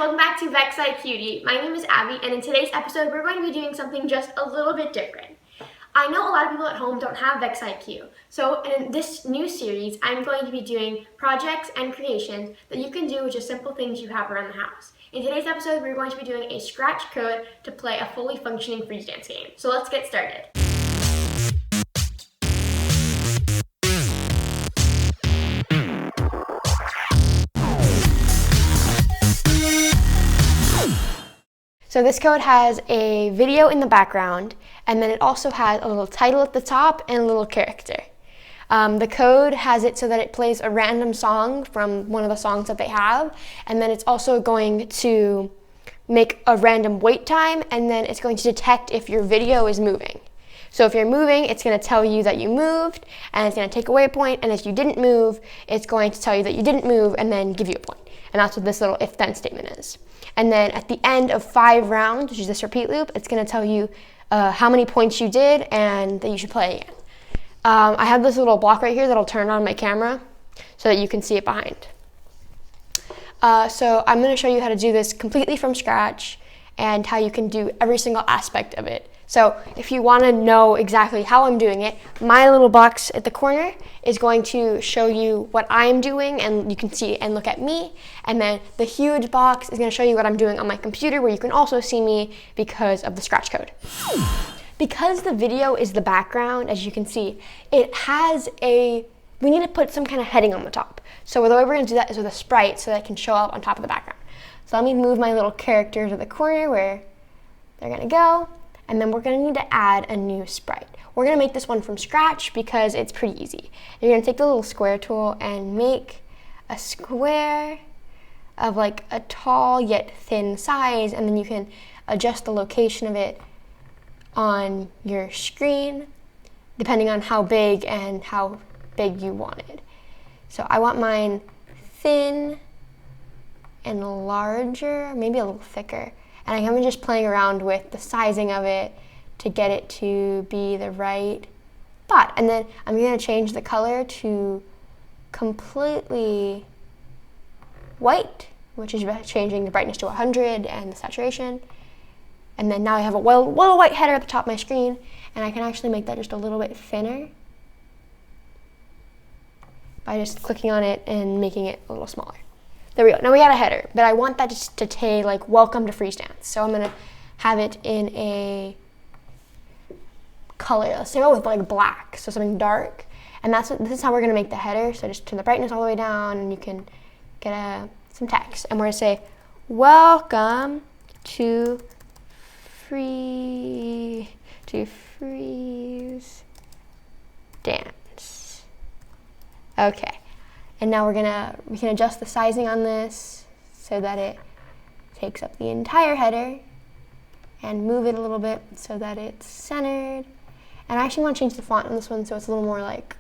welcome back to Vexi Cutie. My name is Abby, and in today's episode, we're going to be doing something just a little bit different. I know a lot of people at home don't have VexIQ, so in this new series, I'm going to be doing projects and creations that you can do with just simple things you have around the house. In today's episode, we're going to be doing a scratch code to play a fully functioning freeze dance game. So let's get started. So this code has a video in the background, and then it also has a little title at the top and a little character. The code has it so that it plays a random song from one of the songs that they have, and then it's also going to make a random wait time, and then it's going to detect if your video is moving. So if you're moving, it's going to tell you that you moved, and it's going to take away a point, and if you didn't move, it's going to tell you that you didn't move and then give you a point. And that's what this little if-then statement is. And then at the end of 5 rounds, which is this repeat loop, it's going to tell you how many points you did and that you should play again. I have this little block right here that'll turn on my camera so that you can see it behind. So I'm going to show you how to do this completely from scratch and how you can do every single aspect of it. So if you want to know exactly how I'm doing it, my little box at the corner is going to show you what I'm doing, and you can see and look at me. And then the huge box is going to show you what I'm doing on my computer, where you can also see me because of the scratch code. Because the video is the background, as you can see, it has we need to put some kind of heading on the top. So the way we're going to do that is with a sprite so that it can show up on top of the background. So let me move my little character to the corner where they're going to go. And then we're going to need to add a new sprite. We're going to make this one from scratch because it's pretty easy. You're going to take the little square tool and make a square of like a tall yet thin size, and then you can adjust the location of it on your screen depending on how big you want it. So I want mine thin and larger, maybe a little thicker. And I'm just playing around with the sizing of it to get it to be the right spot. And then I'm going to change the color to completely white, which is changing the brightness to 100 and the saturation. And then now I have a little white header at the top of my screen, and I can actually make that just a little bit thinner by just clicking on it and making it a little smaller. There we go. Now we got a header, but I want that just to say like welcome to freeze dance. So I'm gonna have it in a color. Let's go with like black, so something dark. And this is how we're gonna make the header. So just turn the brightness all the way down, and you can get some text. And we're gonna say welcome to freeze dance. Okay. And now we can adjust the sizing on this so that it takes up the entire header, and move it a little bit so that it's centered. And I actually want to change the font on this one so it's a little more like,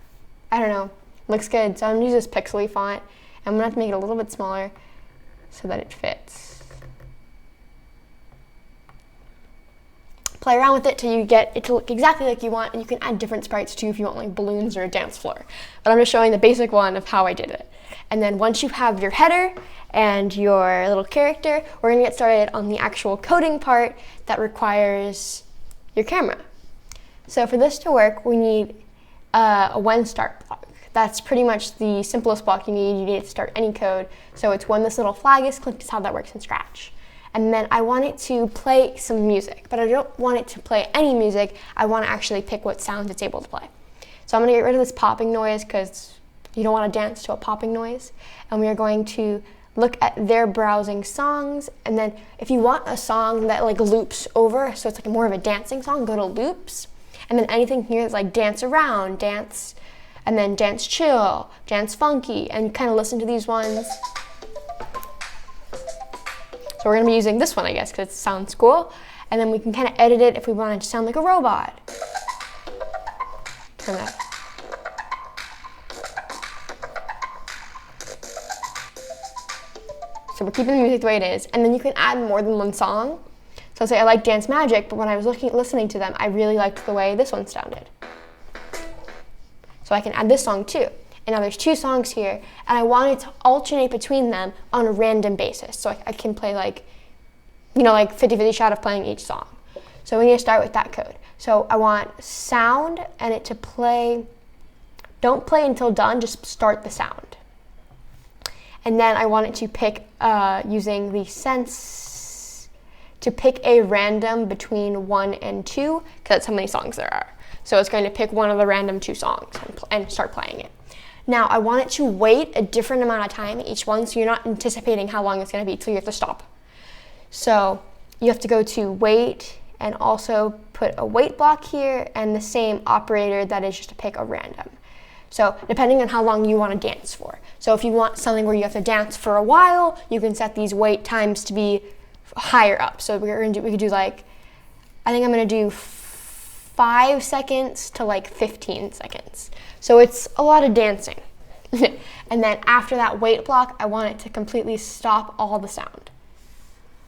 I don't know, looks good. So I'm going to use this pixely font. I'm going to have to make it a little bit smaller so that it fits. Play around with it till you get it to look exactly like you want, and you can add different sprites too if you want like balloons or a dance floor. But I'm just showing the basic one of how I did it. And then once you have your header and your little character, we're gonna get started on the actual coding part that requires your camera. So for this to work, we need a when start block. That's pretty much the simplest block you need. You need to start any code. So it's when this little flag is clicked, is how that works in Scratch. And then I want it to play some music, but I don't want it to play any music. I want to actually pick what sounds it's able to play. So I'm going to get rid of this popping noise because you don't want to dance to a popping noise. And we are going to look at their browsing songs. And then if you want a song that like loops over, so it's like more of a dancing song, go to loops. And then anything here is like dance around, dance, and then dance chill, dance funky, and kind of listen to these ones. So we're going to be using this one, I guess, because it sounds cool. And then we can kind of edit it if we want it to sound like a robot. Turn that. So we're keeping the music the way it is. And then you can add more than one song. So I'll say I like Dance Magic, but when I was listening to them, I really liked the way this one sounded. So I can add this song too. and now there's 2 songs here, and I want it to alternate between them on a random basis. So I can play like 50-50 shot of playing each song. So we need to start with that code. So I want sound and it to play, don't play until done, just start the sound. And then I want it to pick, using the sense, to pick a random between 1 and 2, because that's how many songs there are. So it's going to pick one of the random 2 songs and start playing it. Now I want it to wait a different amount of time each one, so you're not anticipating how long it's going to be till you have to stop. So you have to go to wait and also put a wait block here and the same operator that is just to pick a random. So depending on how long you want to dance for. So if you want something where you have to dance for a while, you can set these wait times to be higher up. So we could do like, I think I'm going to do 5 seconds to like 15 seconds. So it's a lot of dancing. And then after that wait block, I want it to completely stop all the sound.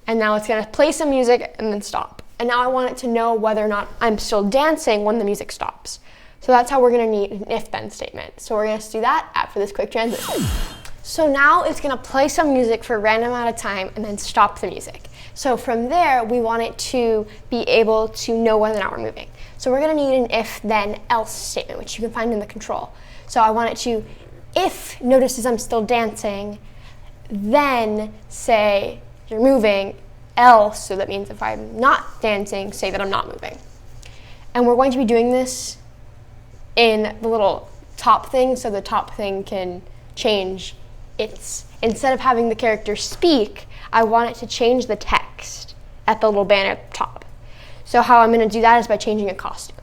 And now it's going to play some music and then stop. And now I want it to know whether or not I'm still dancing when the music stops. So that's how we're going to need an if-then statement. So we're going to do that after this quick transition. So now it's going to play some music for a random amount of time and then stop the music. So from there, we want it to be able to know whether or not we're moving. So we're going to need an if-then-else statement, which you can find in the control. So I want it to, if notices I'm still dancing, then say you're moving, else, so that means if I'm not dancing, say that I'm not moving. And we're going to be doing this in the little top thing, so the top thing can change its, instead of having the character speak, I want it to change the text at the little banner at the top. So how I'm going to do that is by changing a costume.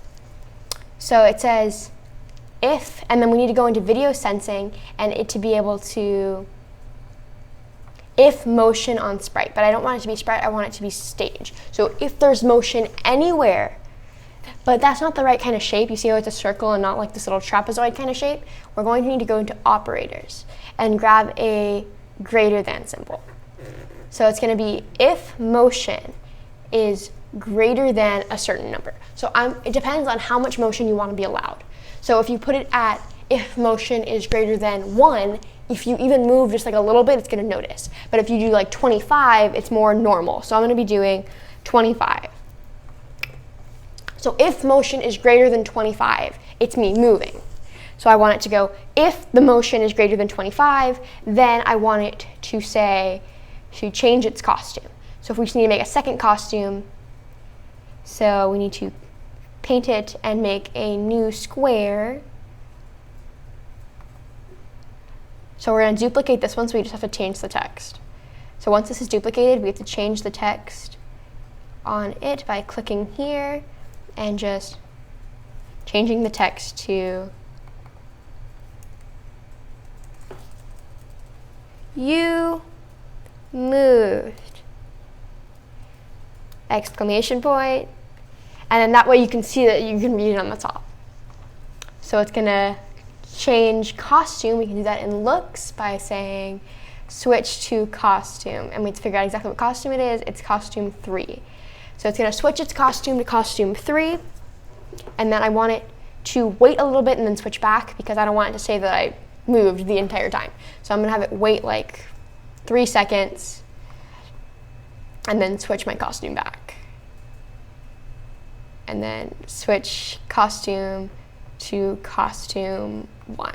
So it says if, and then we need to go into video sensing and it to be able to, if motion on sprite, but I don't want it to be sprite, I want it to be stage. So if there's motion anywhere, but that's not the right kind of shape, you see how it's a circle and not like this little trapezoid kind of shape, we're going to need to go into operators and grab a greater than symbol. So it's going to be if motion is greater than a certain number. So it depends on how much motion you want to be allowed. So if you put it at if motion is greater than 1, if you even move just like a little bit, it's going to notice. But if you do like 25, it's more normal. So I'm going to be doing 25. So if motion is greater than 25, it's me moving. So I want it to go, if the motion is greater than 25, then I want it to say, to change its costume. So if we just need to make a second costume, so we need to paint it and make a new square. So we're going to duplicate this one, so we just have to change the text. So once this is duplicated, we have to change the text on it by clicking here and just changing the text to you moved, exclamation point, and then that way you can see that you can read it on the top. So it's gonna change costume. We can do that in looks by saying switch to costume, and we have to figure out exactly what costume it is. It's costume 3. So it's gonna switch its costume to costume 3, and then I want it to wait a little bit and then switch back because I don't want it to say that I moved the entire time. So I'm gonna have it wait like 3 seconds and then switch my costume back. And then switch costume to costume 1.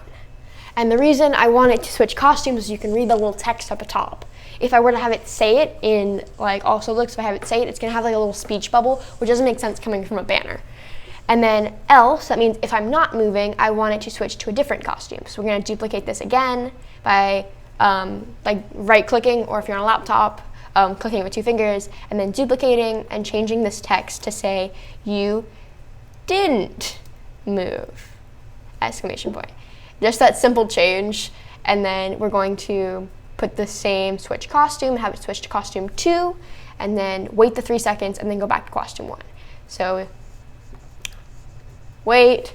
And the reason I want it to switch costumes is you can read the little text up at top. If I were to have it say it in like also looks, if I have it say it, it's gonna have like a little speech bubble, which doesn't make sense coming from a banner. And then else, that means if I'm not moving, I want it to switch to a different costume. So we're gonna duplicate this again by like right clicking, or if you're on a laptop, clicking with 2 fingers, and then duplicating and changing this text to say, you didn't move, exclamation point. Just that simple change, and then we're going to put the same switch costume, have it switch to costume 2, and then wait the 3 seconds, and then go back to costume 1. So wait,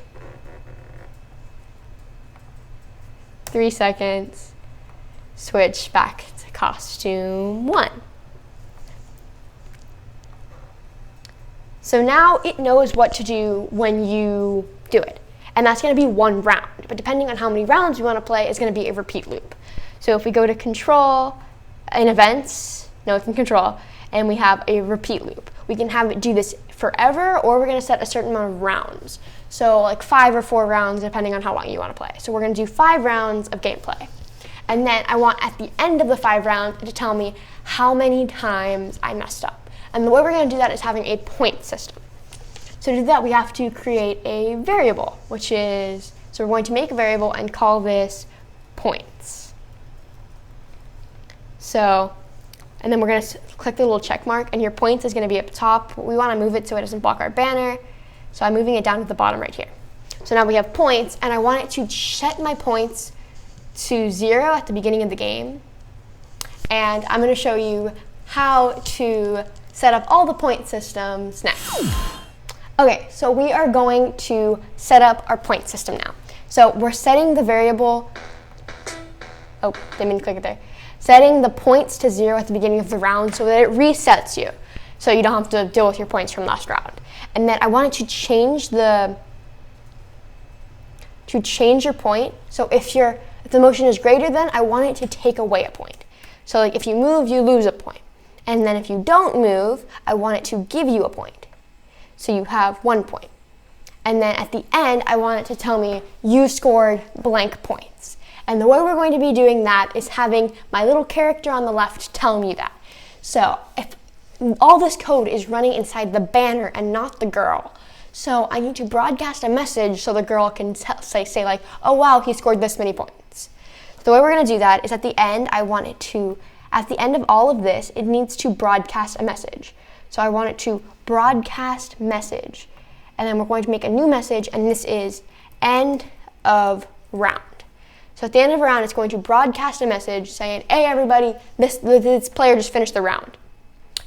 3 seconds, switch back to costume 1. So now it knows what to do when you do it. and that's going to be 1 round. But depending on how many rounds we want to play, it's going to be a repeat loop. So if we go to control in events, no, it's in control, and we have a repeat loop, we can have it do this forever, or we're going to set a certain amount of rounds. So like 5 or 4 rounds, depending on how long you want to play. So we're going to do 5 rounds of gameplay. And then I want at the end of the 5 rounds to tell me how many times I messed up. And the way we're going to do that is having a point system. So to do that, we have to create a variable, which is, so we're going to make a variable and call this points. So, and then we're going to click the little check mark, and your points is going to be up top. We want to move it so it doesn't block our banner. So I'm moving it down to the bottom right here. So now we have points, and I want it to set my points to 0 at the beginning of the game. And I'm going to show you how to set up all the point systems next. Okay, so we are going to set up our point system now. So we're setting the variable, oh, didn't mean to click it there. Setting the points to 0 at the beginning of the round so that it resets you, so you don't have to deal with your points from last round. And then I wanted to change your point. So if the motion is greater than, I want it to take away a point. So like if you move, you lose a point. And then if you don't move, I want it to give you a point. So you have 1 point. And then at the end, I want it to tell me you scored blank points. And the way we're going to be doing that is having my little character on the left tell me that. So if all this code is running inside the banner and not the girl, so I need to broadcast a message so the girl can say like, oh wow, he scored this many points. So the way we're going to do that is at the end, I want it to, at the end of all of this, it needs to broadcast a message. So I want it to broadcast message. And then we're going to make a new message, and this is end of round. So at the end of a round, it's going to broadcast a message saying, hey everybody, this player just finished the round.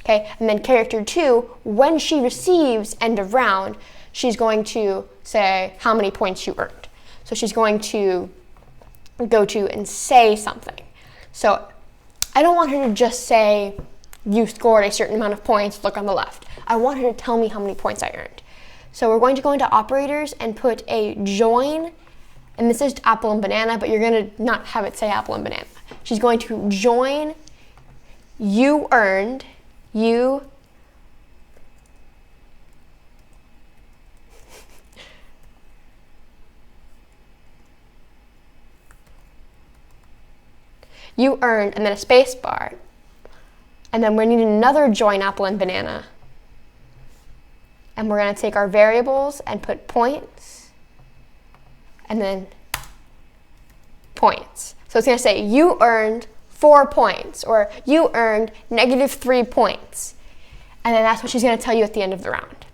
Okay, and then character 2, when she receives end of round, she's going to say how many points you earned. So she's going to go to and say something. So I don't want her to just say you scored a certain amount of points, look on the left. I want her to tell me how many points I earned. So we're going to go into operators and put a join, and this is apple and banana, but you're going to not have it say apple and banana. She's going to join you earned, you earned, and then a space bar. And then we need another join apple and banana. And we're going to take our variables and put points, and then points. So it's going to say you earned 4 points, or you earned -3 points. And then that's what she's going to tell you at the end of the round.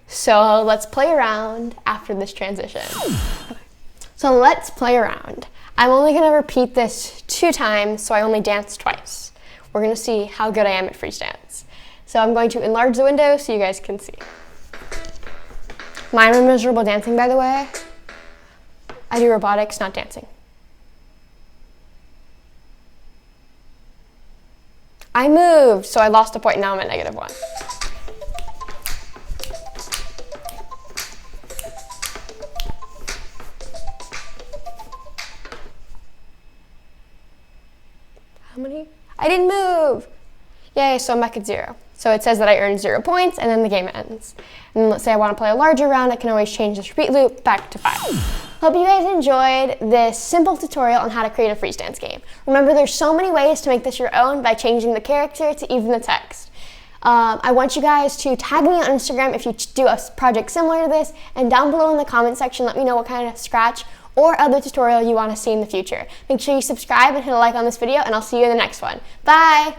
So let's play around after this transition. So let's play around. I'm only going to repeat this 2 times, so I only dance twice. We're going to see how good I am at freeze dance. So I'm going to enlarge the window so you guys can see. Mine miserable dancing, by the way. I do robotics, not dancing. I moved, so I lost a point. Now I'm at -1. How many? I didn't move. Yay, so I'm back at 0. So it says that I earned 0 points, and then the game ends. And let's say I want to play a larger round, I can always change this repeat loop back to 5. Hope you guys enjoyed this simple tutorial on how to create a freeze dance game. Remember, there's so many ways to make this your own by changing the character to even the text. I want you guys to tag me on Instagram if you do a project similar to this, and down below in the comment section, let me know what kind of Scratch or other tutorial you want to see in the future. Make sure you subscribe and hit a like on this video, and I'll see you in the next one. Bye!